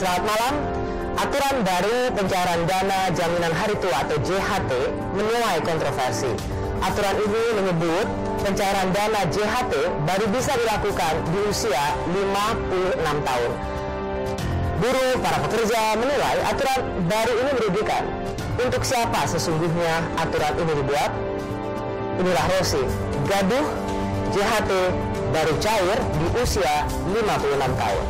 Selamat malam. Aturan baru pencairan dana jaminan hari tua atau JHT menuai kontroversi. Aturan ini menyebut pencairan dana JHT baru bisa dilakukan di usia 56 tahun. Buruh para pekerja menilai aturan baru ini merugikan. Untuk siapa sesungguhnya aturan ini dibuat? Inilah Rosi, gaduh JHT baru cair di usia 56 tahun.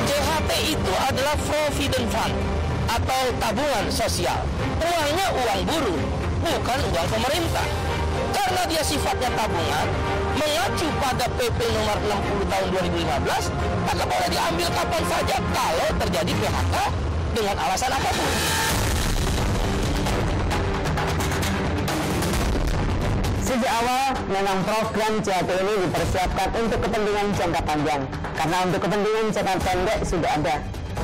JHT itu adalah Provident Fund atau tabungan sosial. Uangnya uang buruh, bukan uang pemerintah. Karena dia sifatnya tabungan, mengacu pada PP nomor 60 tahun 2015, maka boleh diambil kapan saja kalau terjadi PHK dengan alasan apapun. Sejak awal, memang program JHT ini dipersiapkan untuk kepentingan jangka panjang. Karena untuk kepentingan jangka pendek sudah ada.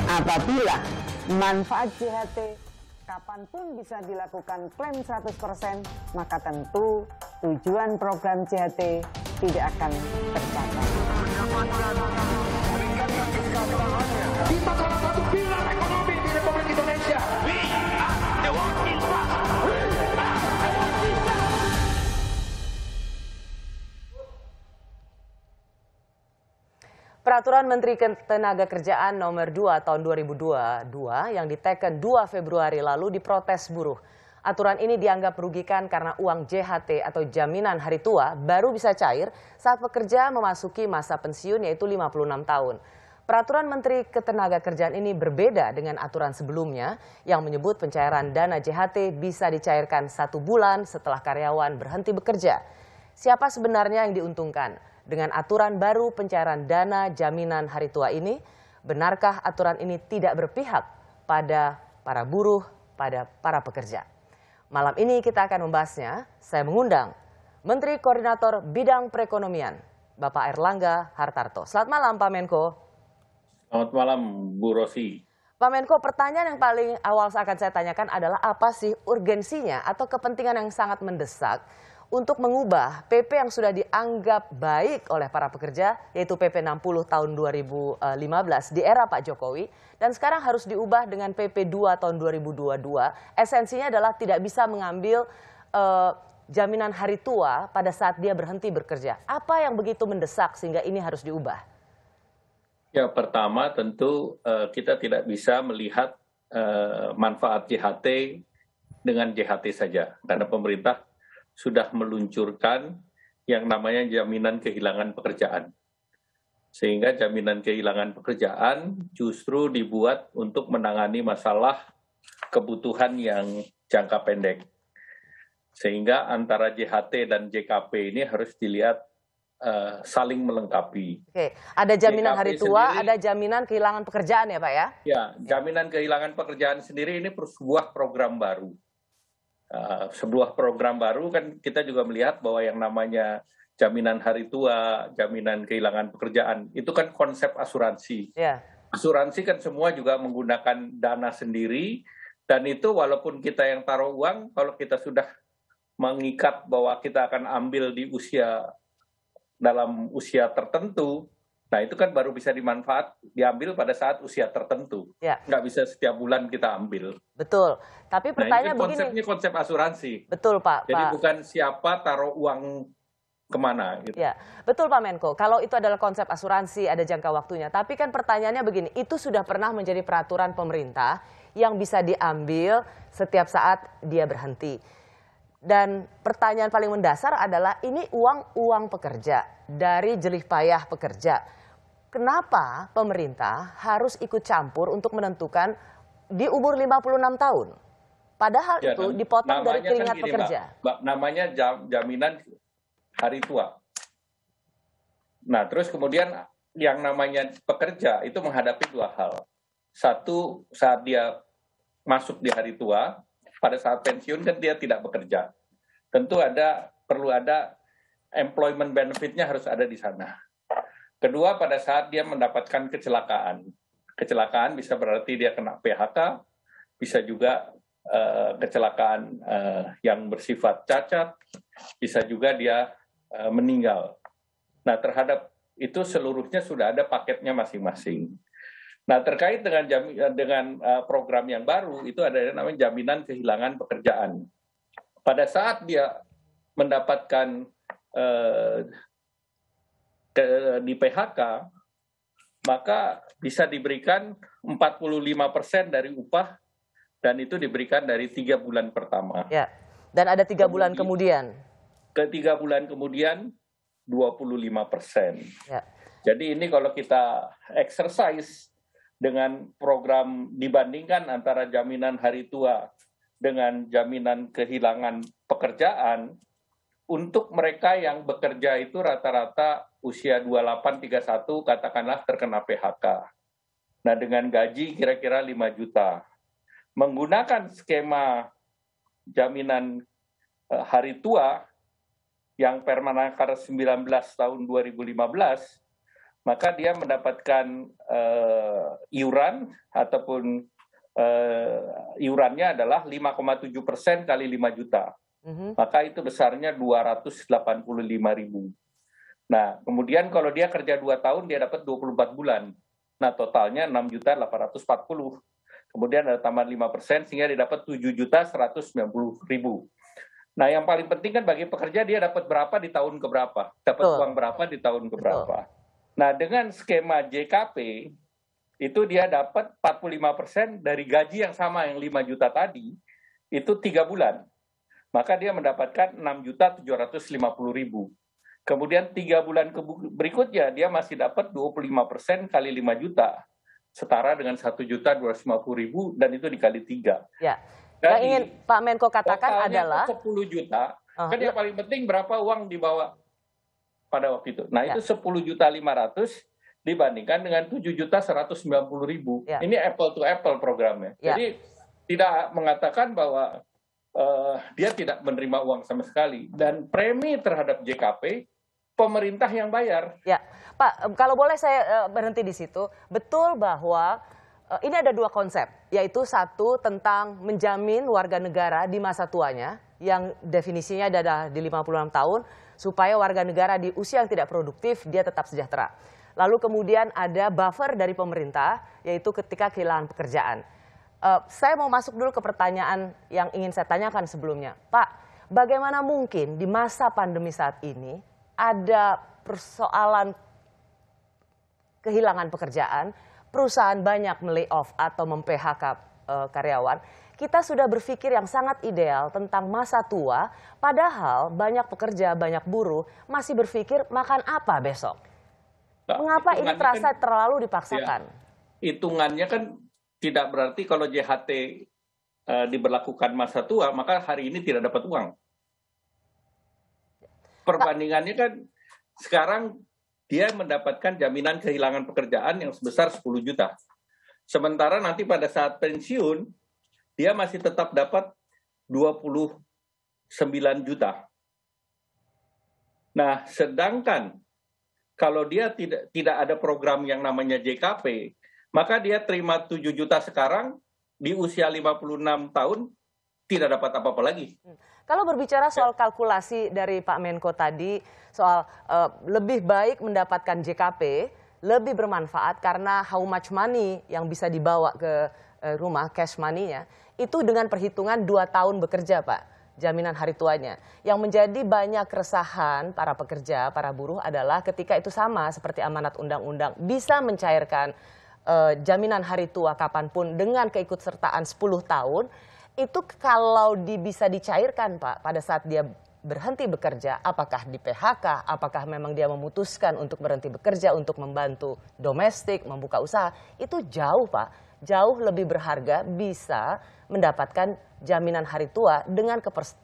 Apabila manfaat JHT kapanpun bisa dilakukan klaim 100%, maka tentu tujuan program JHT tidak akan tercapai. Kita salah satu pilar ekonomi di Republik Indonesia. We are the working class. Peraturan Menteri Ketenagakerjaan Nomor 2 Tahun 2022 yang diteken 2 Februari lalu diprotes buruh. Aturan ini dianggap merugikan karena uang JHT atau jaminan hari tua baru bisa cair saat pekerja memasuki masa pensiun yaitu 56 tahun. Peraturan Menteri Ketenagakerjaan ini berbeda dengan aturan sebelumnya yang menyebut pencairan dana JHT bisa dicairkan 1 bulan setelah karyawan berhenti bekerja. Siapa sebenarnya yang diuntungkan dengan aturan baru pencairan dana jaminan hari tua ini? Benarkah aturan ini tidak berpihak pada para buruh, pada para pekerja? Malam ini kita akan membahasnya. Saya mengundang Menteri Koordinator Bidang Perekonomian, Bapak Erlangga Hartarto. Selamat malam Pak Menko. Selamat malam Bu Rosi. Pak Menko, pertanyaan yang paling awal akan saya tanyakan adalah apa sih urgensinya atau kepentingan yang sangat mendesak untuk mengubah PP yang sudah dianggap baik oleh para pekerja, yaitu PP 60 tahun 2015 di era Pak Jokowi, dan sekarang harus diubah dengan PP 2 tahun 2022. Esensinya adalah tidak bisa mengambil jaminan hari tua pada saat dia berhenti bekerja. Apa yang begitu mendesak sehingga ini harus diubah? Ya, pertama tentu kita tidak bisa melihat manfaat JHT dengan JHT saja, karena pemerintah sudah meluncurkan yang namanya jaminan kehilangan pekerjaan. Sehingga jaminan kehilangan pekerjaan justru dibuat untuk menangani masalah kebutuhan yang jangka pendek. Sehingga antara JHT dan JKP ini harus dilihat saling melengkapi. Oke, ada jaminan JKP hari tua, sendiri, ada jaminan kehilangan pekerjaan ya Pak ya? Ya, jaminan kehilangan pekerjaan sendiri ini sebuah program baru. Sebuah program baru kan kita juga melihat bahwa yang namanya jaminan hari tua, jaminan kehilangan pekerjaan, itu kan konsep asuransi. Yeah. Asuransi kan semua juga menggunakan dana sendiri, dan itu walaupun kita yang taruh uang, kalau kita sudah mengikat bahwa kita akan ambil dalam usia tertentu, nah itu kan baru bisa diambil pada saat usia tertentu. Ya. Nggak bisa setiap bulan kita ambil. Betul. Tapi pertanyaan nah, konsepnya begini. Konsep asuransi. Betul Pak. Jadi bukan siapa taruh uang kemana. Gitu. Ya, betul Pak Menko. Kalau itu adalah konsep asuransi ada jangka waktunya. Tapi kan pertanyaannya begini, itu sudah pernah menjadi peraturan pemerintah yang bisa diambil setiap saat dia berhenti. Dan pertanyaan paling mendasar adalah ini uang pekerja dari jerih payah pekerja. Kenapa pemerintah harus ikut campur untuk menentukan di umur 56 tahun? Padahal ya, itu dipotong dari keringat kan pekerja. Mbak, namanya jaminan hari tua. Nah, terus kemudian yang namanya pekerja itu menghadapi dua hal. Satu, saat dia masuk di hari tua, pada saat pensiun kan dia tidak bekerja. Tentu perlu ada employment benefit-nya harus ada di sana. Kedua, pada saat dia mendapatkan kecelakaan. Kecelakaan bisa berarti dia kena PHK, bisa juga kecelakaan yang bersifat cacat, bisa juga dia meninggal. Nah, terhadap itu seluruhnya sudah ada paketnya masing-masing. Nah, terkait dengan program yang baru, itu ada yang namanya jaminan kehilangan pekerjaan. Pada saat dia mendapatkan di PHK, maka bisa diberikan 45% dari upah, dan itu diberikan dari 3 bulan pertama. Ya. Dan ada 3 bulan kemudian. Ke 3 bulan kemudian 25%. Ya. Jadi ini kalau kita exercise dengan program dibandingkan antara jaminan hari tua dengan jaminan kehilangan pekerjaan, untuk mereka yang bekerja itu rata-rata usia 28-31 katakanlah terkena PHK. Nah, dengan gaji kira-kira 5 juta. Menggunakan skema jaminan hari tua yang Permenaker 19 tahun 2015, maka dia mendapatkan iuran ataupun iurannya adalah 5,7% kali 5 juta. Maka itu besarnya 285.000. Nah, kemudian kalau dia kerja 2 tahun, dia dapat 24 bulan. Nah, totalnya 6.840. Kemudian ada tambahan 5%, sehingga dia dapat 7.190.000. Nah, yang paling penting kan bagi pekerja, dia dapat berapa di tahun keberapa, dapat uang berapa di tahun keberapa. Nah, dengan skema JKP, itu dia dapat 45% dari gaji yang sama, yang 5 juta tadi, itu 3 bulan. Maka dia mendapatkan 6.750.000. Kemudian 3 bulan berikutnya, dia masih dapat 25% kali 5 juta. Setara dengan 1.250.000, dan itu dikali 3. Ya. Yang ingin Pak Menko katakan adalah 10 juta, kan yang paling penting berapa uang dibawa pada waktu itu. Nah, itu 10.500.000 dibandingkan dengan 7.190.000. Ya. Ini apple to apple programnya. Ya. Jadi tidak mengatakan bahwa dia tidak menerima uang sama sekali. Dan premi terhadap JKP, pemerintah yang bayar. Ya, Pak, kalau boleh saya berhenti di situ. Betul bahwa ini ada 2 konsep, yaitu satu tentang menjamin warga negara di masa tuanya, yang definisinya adalah di 56 tahun, supaya warga negara di usia yang tidak produktif, dia tetap sejahtera. Lalu kemudian ada buffer dari pemerintah, yaitu ketika kehilangan pekerjaan. Saya mau masuk dulu ke pertanyaan yang ingin saya tanyakan sebelumnya. Pak, bagaimana mungkin di masa pandemi saat ini ada persoalan kehilangan pekerjaan, perusahaan banyak melay-off atau mem-PHK karyawan, kita sudah berpikir yang sangat ideal tentang masa tua, padahal banyak pekerja, banyak buruh masih berpikir makan apa besok. Mengapa ini terasa terlalu dipaksakan? Ya, hitungannya kan tidak berarti kalau JHT diberlakukan masa tua, maka hari ini tidak dapat uang. Perbandingannya kan sekarang dia mendapatkan jaminan kehilangan pekerjaan yang sebesar 10 juta. Sementara nanti pada saat pensiun, dia masih tetap dapat 29 juta. Nah, sedangkan kalau dia tidak ada program yang namanya JKP, maka dia terima 7 juta sekarang, di usia 56 tahun, tidak dapat apa-apa lagi. Kalau berbicara soal kalkulasi dari Pak Menko tadi, soal lebih baik mendapatkan JKP, lebih bermanfaat karena how much money yang bisa dibawa ke rumah, cash money-nya, itu dengan perhitungan 2 tahun bekerja, Pak, jaminan hari tuanya. Yang menjadi banyak keresahan para pekerja, para buruh adalah ketika itu sama seperti amanat undang-undang, bisa mencairkan jaminan hari tua kapanpun dengan keikutsertaan 10 tahun, itu kalau bisa dicairkan, Pak, pada saat dia berhenti bekerja, apakah di PHK, apakah memang dia memutuskan untuk berhenti bekerja untuk membantu domestik, membuka usaha, itu jauh, Pak, jauh lebih berharga bisa mendapatkan jaminan hari tua dengan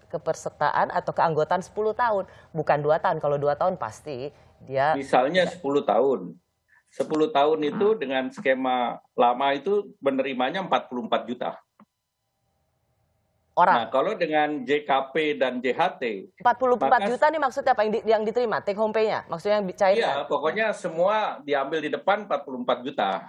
kepesertaan atau keanggotaan 10 tahun, bukan 2 tahun. Kalau 2 tahun pasti dia... Misalnya 10 tahun. 10 tahun itu dengan skema lama itu menerimanya 44 juta. Orang. Nah, kalau dengan JKP dan JHT... 44 juta nih maksudnya apa yang diterima? Take home pay-nya? Maksudnya yang dicairkan? Iya, pokoknya semua diambil di depan 44 juta.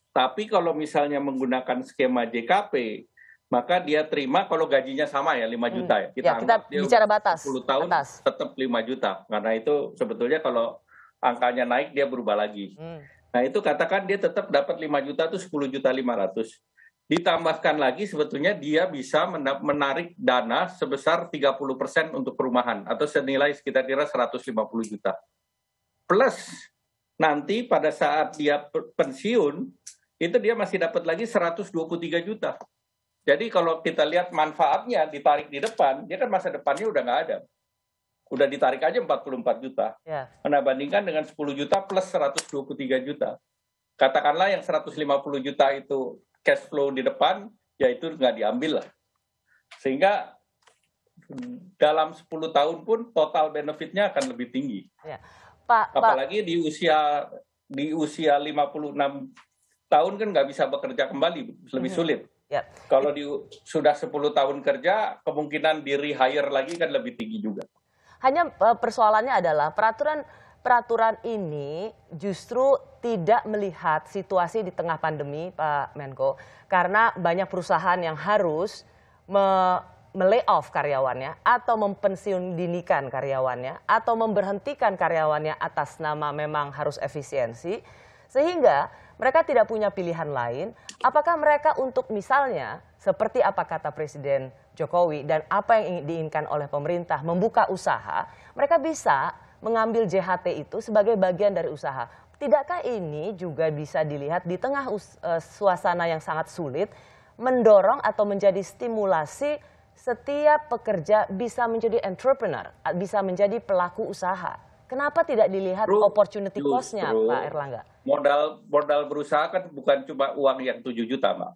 Tapi kalau misalnya menggunakan skema JKP, maka dia terima kalau gajinya sama ya, 5 juta ya. Kita bicara batas. 10 tahun batas. tetap 5 juta. Karena itu sebetulnya kalau angkanya naik dia berubah lagi. Nah itu katakan dia tetap dapat 5 juta itu 10.500.000. Ditambahkan lagi sebetulnya dia bisa menarik dana sebesar 30% untuk perumahan atau senilai sekitar kira 150 juta. Plus nanti pada saat dia pensiun itu dia masih dapat lagi 123 juta. Jadi kalau kita lihat manfaatnya ditarik di depan, dia kan masa depannya udah nggak ada. Udah ditarik aja 44 juta. Ya. Nah, bandingkan dengan 10 juta plus 123 juta. Katakanlah yang 150 juta itu cash flow di depan, ya itu nggak diambil lah. Sehingga dalam 10 tahun pun total benefitnya akan lebih tinggi. Ya. Apalagi di usia 56 tahun kan nggak bisa bekerja kembali, lebih sulit. Ya. Kalau sudah 10 tahun kerja, kemungkinan di rehire lagi kan lebih tinggi juga. Hanya persoalannya adalah peraturan ini justru tidak melihat situasi di tengah pandemi, Pak Menko, karena banyak perusahaan yang harus me-layoff karyawannya atau mempensiun dinikan karyawannya atau memberhentikan karyawannya atas nama memang harus efisiensi, sehingga mereka tidak punya pilihan lain. Apakah mereka untuk misalnya seperti apa kata Presiden Jokowi dan apa yang diinginkan oleh pemerintah membuka usaha, mereka bisa mengambil JHT itu sebagai bagian dari usaha. Tidakkah ini juga bisa dilihat di tengah suasana yang sangat sulit, mendorong atau menjadi stimulasi setiap pekerja bisa menjadi entrepreneur, bisa menjadi pelaku usaha? Kenapa tidak dilihat opportunity cost-nya, Pak Erlangga? Modal berusaha kan bukan cuma uang yang 7 juta, Mbak.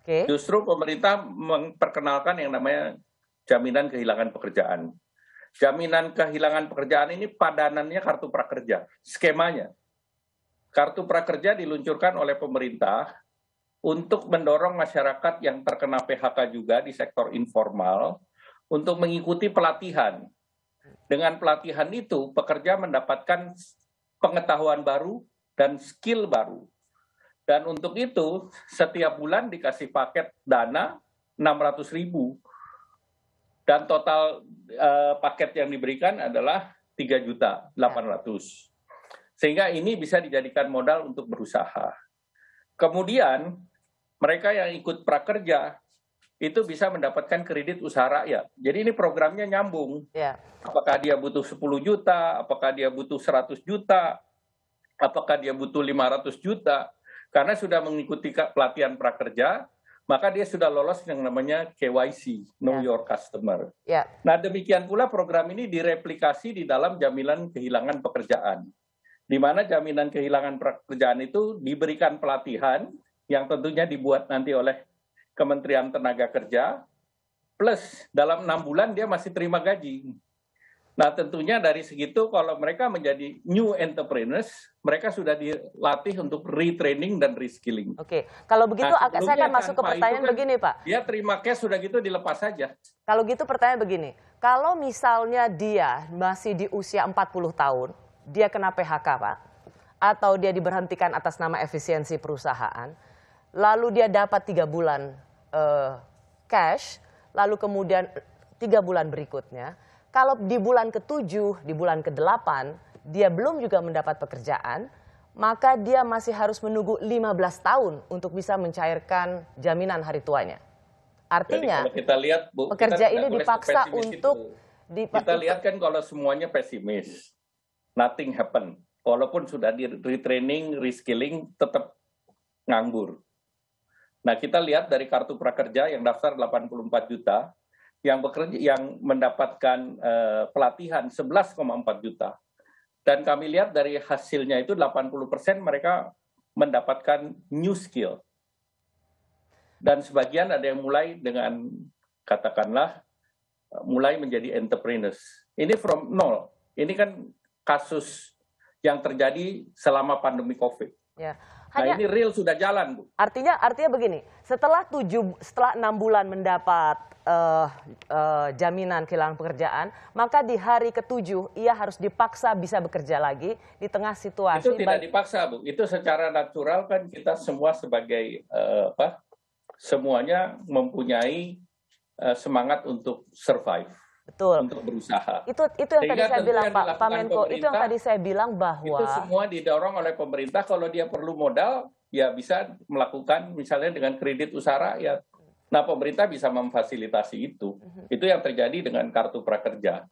Okay. Justru pemerintah memperkenalkan yang namanya jaminan kehilangan pekerjaan. Jaminan kehilangan pekerjaan ini padanannya kartu prakerja, skemanya. Kartu prakerja diluncurkan oleh pemerintah untuk mendorong masyarakat yang terkena PHK juga di sektor informal untuk mengikuti pelatihan. Dengan pelatihan itu, pekerja mendapatkan pengetahuan baru dan skill baru. Dan untuk itu, setiap bulan dikasih paket dana 600.000. Dan total paket yang diberikan adalah 3.800.000. Sehingga ini bisa dijadikan modal untuk berusaha. Kemudian, mereka yang ikut prakerja itu bisa mendapatkan kredit usaha rakyat. Jadi ini programnya nyambung. Yeah. Apakah dia butuh 10 juta, apakah dia butuh 100 juta, apakah dia butuh 500 juta. Karena sudah mengikuti pelatihan prakerja, maka dia sudah lolos yang namanya KYC, Know Your Customer. Yeah. Nah, demikian pula program ini direplikasi di dalam jaminan kehilangan pekerjaan. Di mana jaminan kehilangan pekerjaan itu diberikan pelatihan yang tentunya dibuat nanti oleh Kementerian Tenaga Kerja, plus dalam 6 bulan dia masih terima gaji. Nah tentunya dari segitu kalau mereka menjadi new entrepreneurs, mereka sudah dilatih untuk retraining dan reskilling. Oke, kalau begitu saya akan masuk ke pertanyaan kan, begini Pak. Dia terima cash sudah gitu dilepas saja. Kalau gitu pertanyaan begini, kalau misalnya dia masih di usia 40 tahun, dia kena PHK Pak, atau dia diberhentikan atas nama efisiensi perusahaan, lalu dia dapat 3 bulan cash, lalu kemudian 3 bulan berikutnya, kalau di bulan ke-7, di bulan ke-8, dia belum juga mendapat pekerjaan, maka dia masih harus menunggu 15 tahun untuk bisa mencairkan jaminan hari tuanya. Artinya, jadi kalau kita lihat, Bu, pekerja ini dipaksa untuk... Kita lihat kan kalau semuanya pesimis, nothing happen. Walaupun sudah di retraining, reskilling, tetap nganggur. Nah kita lihat dari kartu prakerja yang daftar 84 juta, yang bekerja yang mendapatkan pelatihan 11,4 juta. Dan kami lihat dari hasilnya itu 80% mereka mendapatkan new skill. Dan sebagian ada yang mulai dengan katakanlah mulai menjadi entrepreneurs. Ini from nol. Ini kan kasus yang terjadi selama pandemi COVID. Ya. Nah ini real sudah jalan, Bu. Artinya begini, setelah 6 bulan mendapat jaminan kehilangan pekerjaan, maka di hari ke-7 ia harus dipaksa bisa bekerja lagi di tengah situasi. Itu tidak dipaksa, Bu. Itu secara natural kan kita semua sebagai semuanya mempunyai semangat untuk survive. Betul. untuk berusaha. Itu yang tadi Sehingga saya tentu bilang yang Pak dilakukan Menko, itu yang pemerintah, tadi saya bilang bahwa itu semua didorong oleh pemerintah. Kalau dia perlu modal, ya bisa melakukan misalnya dengan kredit usaha rakyat. Nah, pemerintah bisa memfasilitasi itu. Itu yang terjadi dengan kartu prakerja.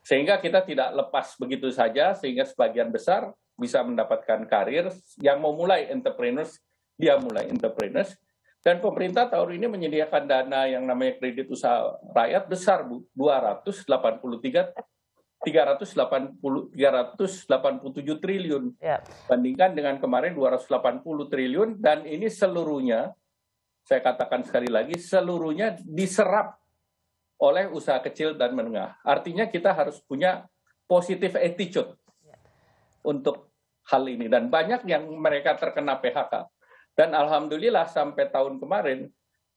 Sehingga kita tidak lepas begitu saja, sehingga sebagian besar bisa mendapatkan karir. Yang mau mulai entrepreneurs, dia mulai entrepreneurs. Dan pemerintah tahun ini menyediakan dana yang namanya kredit usaha rakyat besar, Bu. 387 triliun. ya, Bandingkan dengan kemarin 280 triliun. Dan ini seluruhnya, saya katakan sekali lagi, seluruhnya diserap oleh usaha kecil dan menengah. Artinya kita harus punya positive attitude untuk hal ini. Dan banyak yang mereka terkena PHK. Dan alhamdulillah sampai tahun kemarin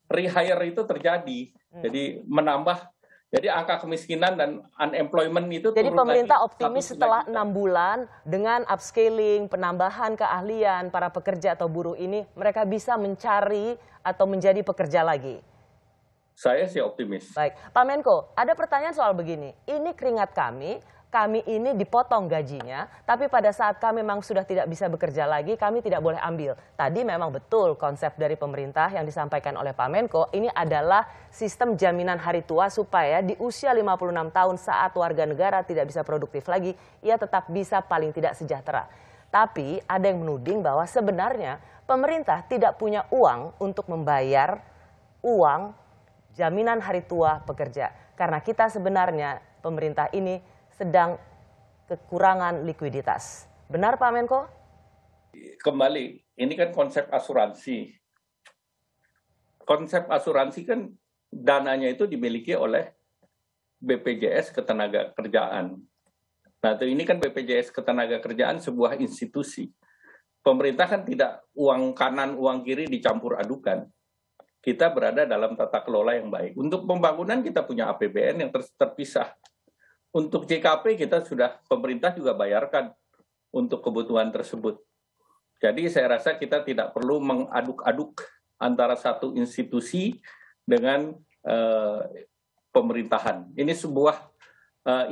rehire itu terjadi. Jadi menambah, jadi angka kemiskinan dan unemployment itu jadi turun pemerintah lagi, optimis 1,9 setelah juta. 6 bulan dengan upscaling, penambahan keahlian para pekerja atau buruh ini, mereka bisa mencari atau menjadi pekerja lagi. Saya sih optimis. Baik, Pak Menko, ada pertanyaan soal begini. Ini keringat kami ini dipotong gajinya, tapi pada saat kami memang sudah tidak bisa bekerja lagi, kami tidak boleh ambil. Tadi memang betul konsep dari pemerintah yang disampaikan oleh Pak Menko, ini adalah sistem jaminan hari tua supaya di usia 56 tahun saat warga negara tidak bisa produktif lagi, ia tetap bisa paling tidak sejahtera. Tapi ada yang menuding bahwa sebenarnya pemerintah tidak punya uang untuk membayar uang jaminan hari tua pekerja. Karena kita sebenarnya pemerintah ini sedang kekurangan likuiditas. Benar Pak Menko? Kembali, ini kan konsep asuransi. Konsep asuransi kan dananya itu dimiliki oleh BPJS Ketenagakerjaan. Nah, ini kan BPJS Ketenagakerjaan sebuah institusi. Pemerintah kan tidak uang kanan, uang kiri dicampur adukan. Kita berada dalam tata kelola yang baik. Untuk pembangunan kita punya APBN yang terpisah. Untuk JKP kita sudah, pemerintah juga bayarkan untuk kebutuhan tersebut. Jadi saya rasa kita tidak perlu mengaduk-aduk antara satu institusi dengan pemerintahan. Ini sebuah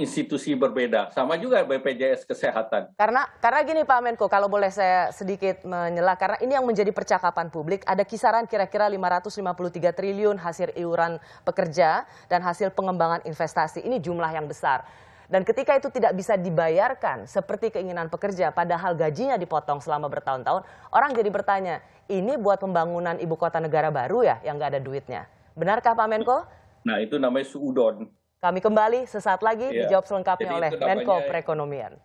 institusi berbeda. Sama juga BPJS Kesehatan. Karena gini Pak Menko, kalau boleh saya sedikit menyela, karena ini yang menjadi percakapan publik, ada kisaran kira-kira 553 triliun hasil iuran pekerja dan hasil pengembangan investasi. Ini jumlah yang besar. Dan ketika itu tidak bisa dibayarkan seperti keinginan pekerja, padahal gajinya dipotong selama bertahun-tahun, orang jadi bertanya, ini buat pembangunan ibu kota negara baru ya yang nggak ada duitnya. Benarkah Pak Menko? Nah, itu namanya suudon. Kami kembali sesaat lagi dijawab selengkapnya Jadi oleh itu namanya Menko Perekonomian.